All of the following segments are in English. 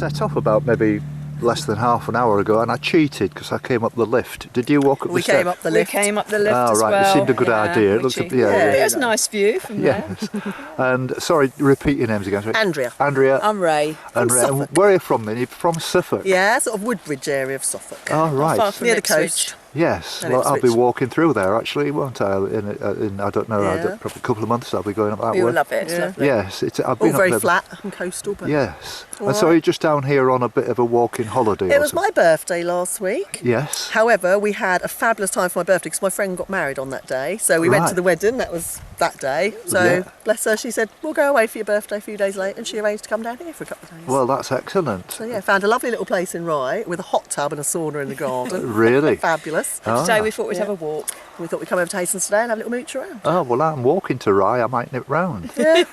set off about maybe less than half an hour ago, and I cheated because I came up the lift. Did you walk up the steps? We came up the lift. We came up the lift Oh, as right. well. It seemed a good idea. It looked It was a nice view from there. Yes. And sorry, repeat your names again. Sorry. Andrea. Andrea. I'm Ray. And Ray. And where are you from then? You're from Suffolk? Yeah, sort of Woodbridge area of Suffolk. Oh, right. Far from Near the Ipswich. coast. Yes, And well, I'll be Ipswich. walking through there actually, won't I? In I don't know, Yeah. probably a couple of months I'll be going up that We way. will love it. It's Yeah. lovely. Yes, I've All been up very there. flat and coastal. But Yes, All and so right. you're just down here on a bit of a walking holiday. It or was something? my birthday last week. Yes. However, we had a fabulous time for my birthday because my friend got married on that day. So we went to Right. the wedding, that was that day. So Yeah. bless her, she said, we'll go away for your birthday a few days later. And she arranged to come down here for a couple of days. Well, that's excellent. So yeah, found a lovely little place in Rye with a hot tub and a sauna in the garden. Really? Fabulous. Today we thought we'd Yeah. have a walk. We thought we'd come over to Hastings today and have a little mooch around. Oh, well, I'm walking to Rye. I might nip round. Yeah.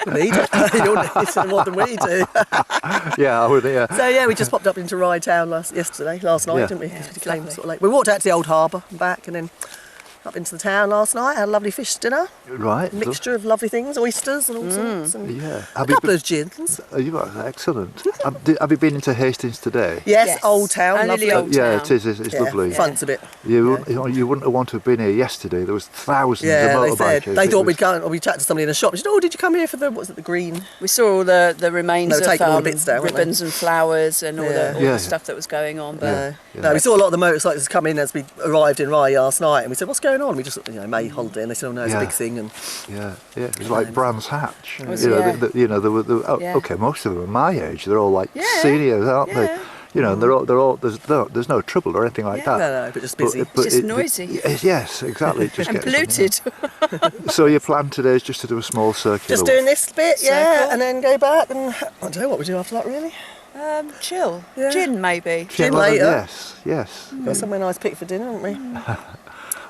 We do. You'll need more than we do. Yeah, I would. Yeah. So yeah, we just popped up into Rye town last night, Yeah. didn't we? Because we came sort of late. We walked out to the old harbour and back, and then up into the town last night. Had a lovely fish dinner, Right. mixture of lovely things, oysters and all sorts, and Yeah. a couple of gins. You are excellent. Have you been into Hastings today? Yes, Yes. old town, Only lovely. the old Yeah, town. it is. It's Yeah, lovely. Fronts a bit. You wouldn't have wanted to have been here yesterday. There was thousands Yeah, of they motorbikers. said they It thought was- we'd go. Or we chatted to somebody in a shop. She said, "Oh, did you come here for the the green?" We saw all the remains They were of taking all the bits down, weren't they? ribbons and flowers and all Yeah. the Yeah. stuff that was going on. But No, Yeah. no, we saw a lot of the motorcyclists come in as we arrived in Rye last night, and we said, "What's going on?" We just, May holiday, and they said, "Oh no, it's Yeah. a big thing." And Yeah, it was like Brands Hatch. Was You know, it? there were. Yeah. Okay, most of them are my age. They're all like Yeah. seniors, aren't Yeah. they? You know, and they're all. There's no trouble or anything like that. no, but just busy. But Just noisy. Yes, exactly. It just and gets on, yeah. polluted. So your plan today is just to do a small circular. Just doing this bit, yeah, Circle. and then go back, and I don't know what we do after that, really. Chill. Yeah. Gin maybe. Gin well, later. Yes. Got somewhere nice picked for dinner, haven't we?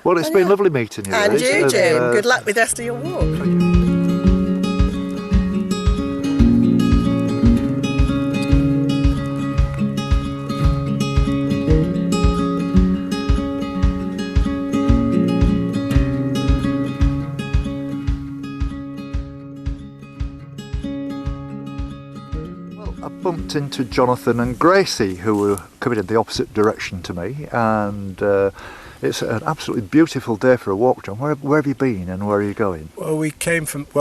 Well, it's been lovely meeting you. And Liz, you, Jim. uh, Good luck with the rest of your walk. I bumped into Jonathan and Gracie, who were coming in the opposite direction to me, and it's an absolutely beautiful day for a walk, John. Where have you been and where are you going? Well,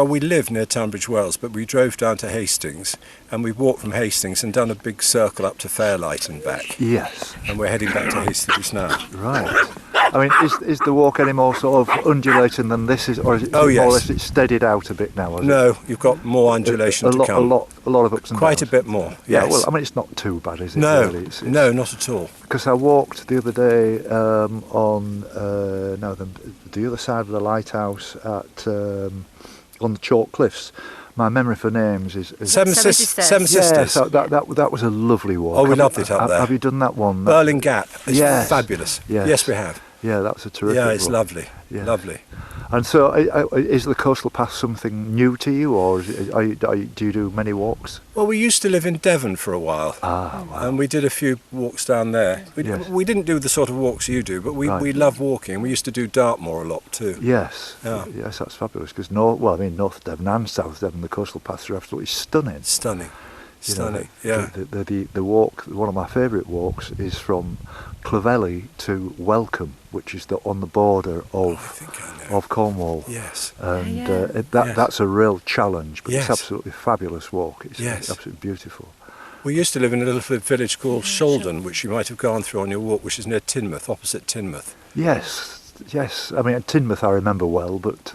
we live near Tunbridge Wells, but we drove down to Hastings, and we walked from Hastings and done a big circle up to Fairlight and back, Yes, and we're heading back to Hastings now. right. I mean, is the walk any more sort of undulating than this is, or is it Oh, more or yes. less it's steadied out a bit now? Has it? No, you've got more undulation a to lot, come. a lot of ups and Quite a downs. bit more, Yeah, yes. well, I mean, it's not too bad, is it? No, really? It's, no, not at all. Because I walked the other day on the other side of the lighthouse at on the Chalk Cliffs. My memory for names is Seven Sisters. Yeah, so that was a lovely walk. Oh, we loved it up there. Have you done that one? Burling Gap. It's Yes. fabulous. Yes. Yes, we have. Yeah, that's a terrific. Yeah, it's walk. lovely. Yeah. Lovely. And so, is the coastal path something new to you, or do you do many walks? Well, we used to live in Devon for a while. Ah, wow. And we did a few walks down there. Yes. We didn't do the sort of walks you do, but we love walking. We used to do Dartmoor a lot too. Yes, Yeah. yes, that's fabulous. Because North Devon and South Devon, the coastal paths are absolutely stunning. Stunning. You know, Stunning. Yeah. The walk, one of my favourite walks, is from Clovelly to Welcome, which is on the border I think I know. of Cornwall. Yes. And Yeah. that's a real challenge, but Yes. it's absolutely fabulous walk. It's Yes. absolutely beautiful. We used to live in a little village called Sholden, which you might have gone through on your walk, which is near Teignmouth, opposite Teignmouth. Yes. I mean, Teignmouth I remember well, but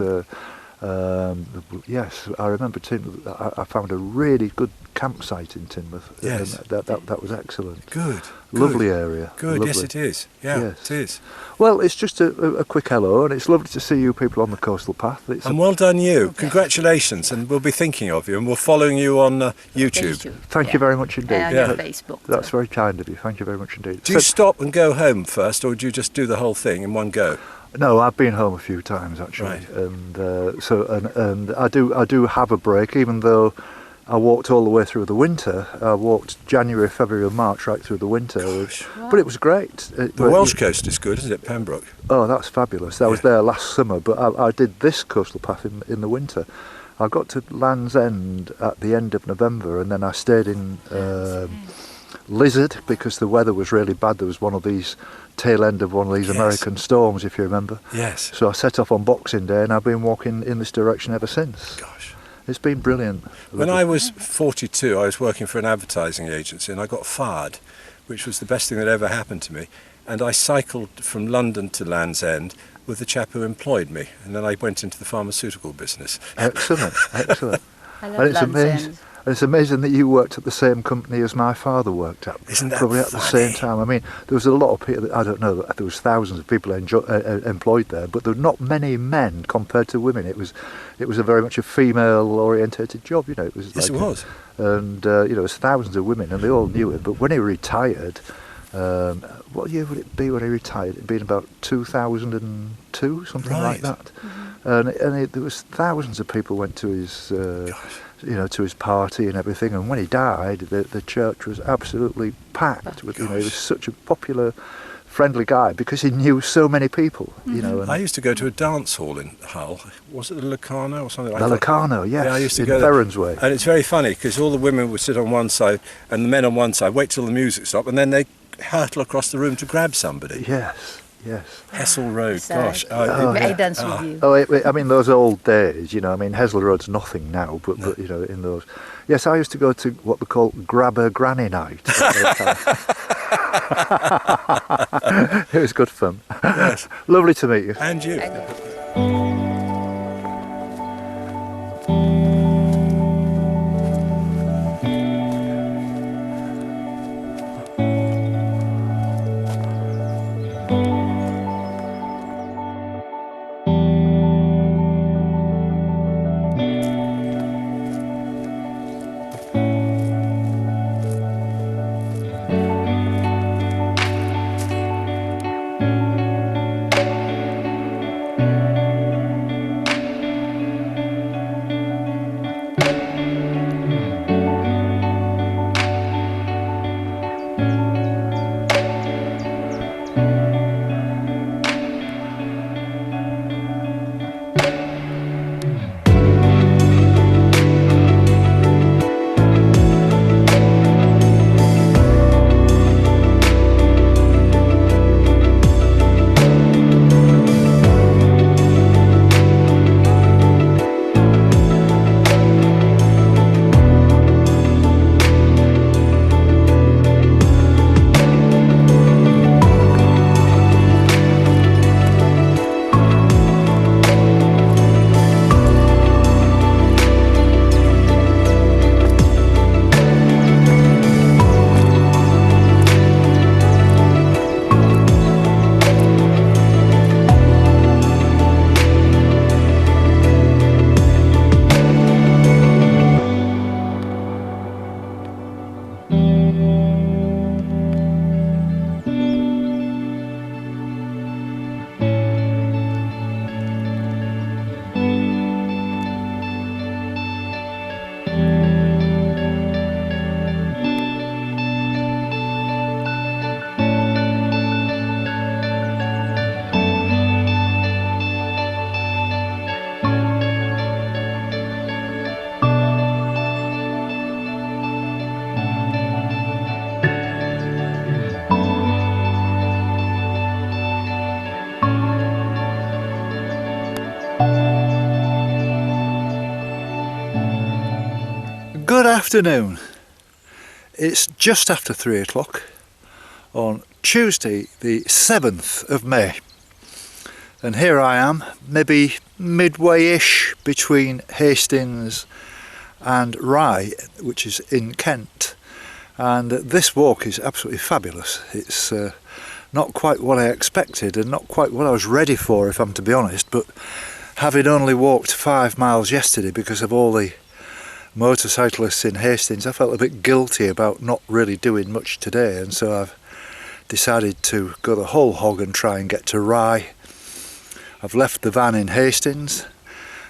yes, I remember Teignmouth. I found a really good campsite in Teignmouth. Yes. And that was excellent. Good. Lovely area. Good. Lovely. Yes, it is. Yeah, Yes. it is. Well, it's just a quick hello, and it's lovely to see you people on the coastal path. It's And well done you. Congratulations. And we'll be thinking of you, and we're following you on YouTube. thank you very much indeed. And Yeah. on Facebook. That's very kind of you. Thank you very much indeed. Do you stop and go home first, or do you just do the whole thing in one go? No, I've been home a few times actually, Right. and I do have a break, even though I walked all the way through the winter. I walked January, February, and March right through the winter, Gosh. but it was great. The Welsh coast is good, isn't it, Pembroke? Oh, that's fabulous. I was Yeah. there last summer, but I did this coastal path in the winter, I got to Land's End at the end of November, and then I stayed in Lizard because the weather was really bad. There was one of these tail end of one of these Yes. American storms, if you remember. Yes. So I set off on Boxing Day, and I've been walking in this direction ever since. Gosh. It's been brilliant. When I was 42, I was working for an advertising agency, and I got fired, which was the best thing that ever happened to me. And I cycled from London to Land's End with the chap who employed me, and then I went into the pharmaceutical business. Excellent, excellent. I love And it's Land's amazing. End. It's amazing that you worked at the same company as my father worked at. Isn't that Probably at the funny? same time. I mean, there was a lot of people. I don't know. There was thousands of people employed there, but there were not many men compared to women. It was a very much a female-orientated job. You know, it was. Yes, like it was. And you know, it was thousands of women, and they all knew it. But when he retired, what year would it be when he retired? It'd been about 2002, something like Right. that. And there was thousands of people went to his. You know, to his party and everything, and when he died, the church was absolutely packed. With, you know, he was such a popular, friendly guy because he knew so many people. You know, and I used to go to a dance hall in Hull. Was it the Locarno or something like the that? Locarno, yes, Yeah, I used to in go there. Ferrens Way. And it's very funny because all the women would sit on one side and the men on one side, wait till the music stopped, and then they hurtle across the room to grab somebody. Yes, yes. Hessel Road, So, gosh. I dance with you. Oh, I mean, those old days, you know, I mean, Hesler Road's nothing now, but, you know, in those... Yes, I used to go to what they call Grabber Granny Night. It was good fun. Yes. Lovely to meet you. And you. Good afternoon. It's just after 3 o'clock on Tuesday the 7th of May, and here I am, maybe midway-ish between Hastings and Rye, which is in Kent, and this walk is absolutely fabulous. It's not quite what I expected and not quite what I was ready for, if I'm to be honest, but having only walked 5 miles yesterday because of all the motorcyclists in Hastings, I felt a bit guilty about not really doing much today, and so I've decided to go the whole hog and try and get to Rye. I've left the van in Hastings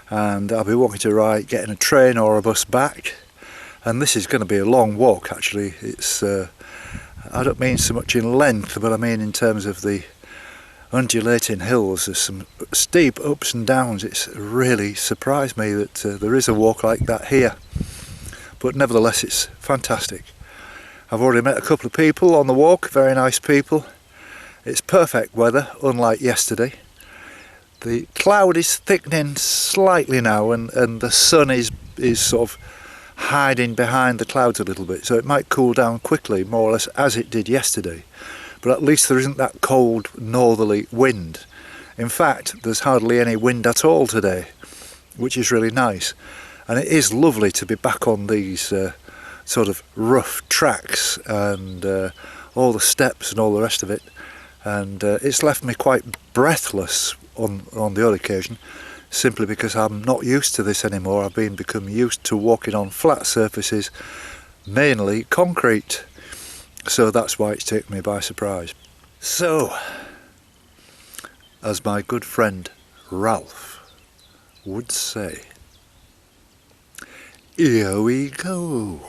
and I'll be walking to Rye, getting a train or a bus back, and this is going to be a long walk actually. It's I don't mean so much in length, but I mean in terms of the undulating hills. There's some steep ups and downs. It's really surprised me that there is a walk like that here. But nevertheless, it's fantastic. I've already met a couple of people on the walk, very nice people. It's perfect weather, unlike yesterday. The cloud is thickening slightly now, and the sun is sort of hiding behind the clouds a little bit, so it might cool down quickly, more or less as it did yesterday. But at least there isn't that cold northerly wind. In fact, there's hardly any wind at all today, which is really nice. And it is lovely to be back on these sort of rough tracks and all the steps and all the rest of it. And it's left me quite breathless on the odd occasion, simply because I'm not used to this anymore. I've become used to walking on flat surfaces, mainly concrete. So that's why it's taken me by surprise. So, as my good friend Ralph would say, here we go.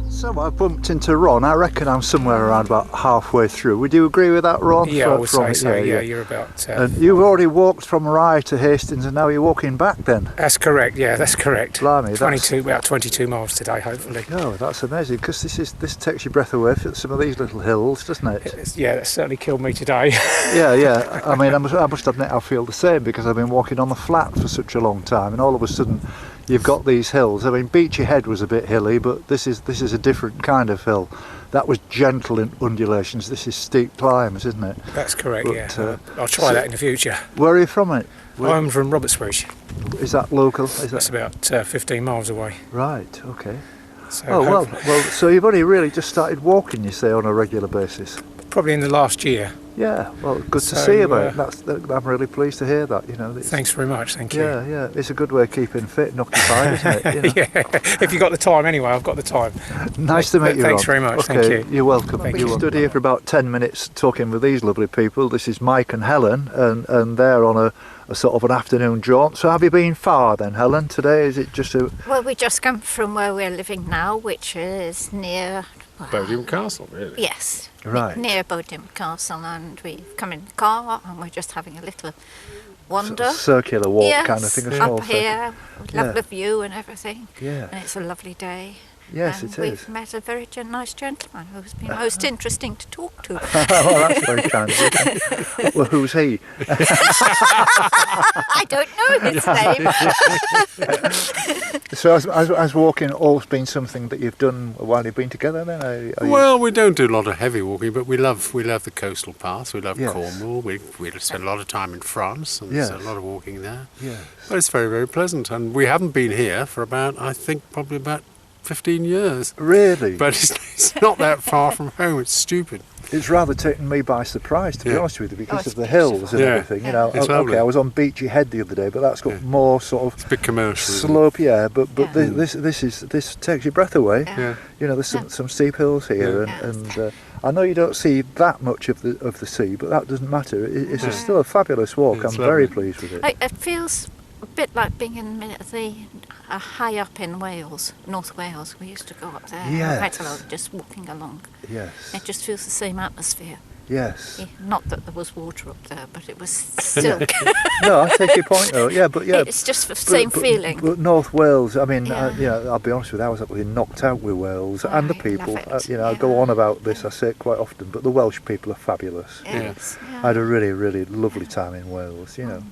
So I bumped into Ron. I reckon I'm somewhere around about halfway through. Would you agree with that, Ron? Yeah, I would say so. Yeah, you're about... and you've already walked from Rye to Hastings, and now you're walking back then? That's correct, yeah, that's correct. Blimey, about 22 miles today, hopefully. Oh, that's amazing, because this takes your breath away for some of these little hills, doesn't it? Yeah, that certainly killed me today. Yeah. I mean, I must admit I feel the same, because I've been walking on the flat for such a long time, and all of a sudden you've got these hills. I mean, Beachy Head was a bit hilly, but this is a different kind of hill. That was gentle in undulations. This is steep climbs, isn't it? That's correct, but, yeah. I'll try that in the future. Where are you from, mate? I'm from Robertsbridge. Is that local? That's about 15 miles away. Right, okay. So well, so you've only really just started walking, you say, on a regular basis? Probably in the last year. Yeah, well, good to see you, mate. I'm really pleased to hear that. You know, thanks very much, thank you. Yeah, it's a good way of keeping fit and occupied, isn't it? You know? Yeah, if you've got the time anyway, I've got the time. Nice to meet you, Thanks Ron. very much, okay, thank you. You're welcome. Thank You you. stood here for about 10 minutes talking with these lovely people. This is Mike and Helen, and they're on a sort of an afternoon jaunt. So have you been far then, Helen, today? Is it just a... Well, we just come from where we're living now, which is near... Bodiam Castle, really? Yes, Right. near Bodiam Castle, and we've come in the car and we're just having a little wander. Circular walk yes, kind of thing. A small up here, lovely view and everything. Yeah. And it's a lovely day. Yes, and it we've is. met a very nice gentleman who's been most interesting to talk to. Well, that's very kind of you. Well, who's he? I don't know his name. So has walking always been something that you've done while you've been together then? Are you... Well, we don't do a lot of heavy walking, but we love the coastal paths. We love Yes. Cornwall. We spend a lot of time in France, and Yes. there's a lot of walking there. Yes. But it's very, very pleasant, and we haven't been here for probably about 15 years. Really? But it's not that far from home. It's stupid. It's rather taken me by surprise, to be Yeah. honest with you, because it's of the hills and Yeah. everything. You know, It's lovely. okay, I was on Beachy Head the other day, but that's got more sort It's of a bit commercial. isn't it? slope, yeah. But Yeah. this takes your breath away. Yeah. You know, there's some steep hills here, Yeah. and I know you don't see that much of the sea, but that doesn't matter. It's still a fabulous walk. It's I'm very lovely. pleased with it. It feels a bit like being in high up in Wales, North Wales. We used to go up there quite a lot, just walking along. Yes. It just feels the same atmosphere. Yes. Yeah, not that there was water up there, but it was still. No, I take your point though. Yeah, but yeah. It's just the same feeling. But North Wales, I mean, Yeah. I'll be honest with you, I was absolutely knocked out with Wales and the I people. love it, I go yeah. on about this, I say it quite often, but the Welsh people are fabulous. Yes, I had a really, really lovely time in Wales, you know.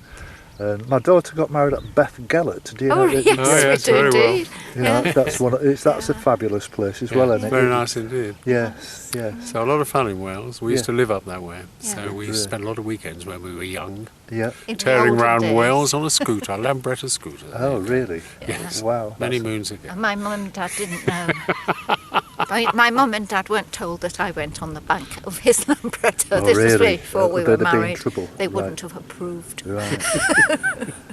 And my daughter got married at Beth Gellert. Do you know? Oh, yes, yes, we do very well. indeed. You know, Yeah. that's a fabulous place as well, isn't it? Very nice indeed. Yes, yes. So a lot of fun in Wales. We used Yeah. to live up that way. Yeah. So we Yeah. spent a lot of weekends when we were young, Yeah. In the tearing olden around days. Wales on a scooter, a Lambretta scooter. Oh, really? Yes. Wow. Many that's- moons ago. And my mum and dad didn't know. My mum and dad weren't told that I went on the bank of his Lambretta. Oh, This was really? before we They'd were have been in married. trouble. They Right. wouldn't have approved. Right.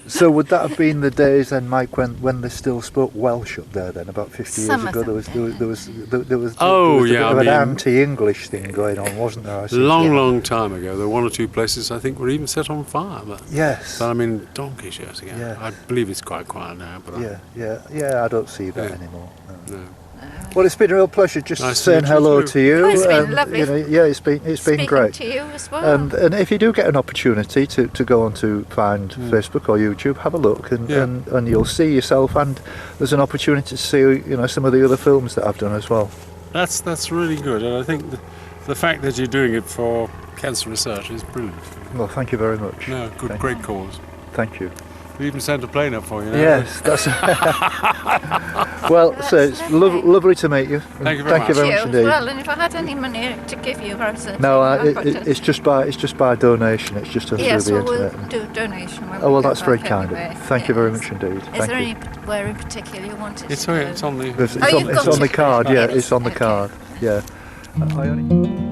So would that have been the days then, Mike, when they still spoke Welsh up there then, about 50 years Some of ago? them There was did, Oh, a yeah, bit of I an mean- anti-English thing going on, wasn't there? I seem to Long, remember. long time ago, there were one or two places I think were even set on fire. But, Yes. but I mean, donkey's years ago. Yeah. I believe it's quite quiet now. But Yeah, I don't see that Yeah. anymore. No. no. Well, it's been a real pleasure just Nice to saying meet you hello too. to you. Oh, it's been and, lovely. You know, yeah, it's been Speaking great. to you as well. And if you do get an opportunity to go on to find Facebook or YouTube, have a look and you'll see yourself. And there's an opportunity to see some of the other films that I've done as well. That's really good, and I think the fact that you're doing it for cancer research is brilliant. Well, thank you very much. No, good, Thank great cause. Thank you. We even sent a plane up for you. Yes, that's. Well, so it's lovely to meet you. Thank you very much. very much you. indeed. Well, and if I had any money to give you, I was No, it's just by donation. It's just through yes, the well, we'll internet. do a donation. When Oh we well, go that's very back kind of you. anyway. Thank you very Yes. much indeed. Is Thank there you. anywhere in particular you wanted It's to on, go? it's on the. It's, Oh, you've it's got on the it. card. Yeah, Yes, it's on the okay. card. Yeah. I only...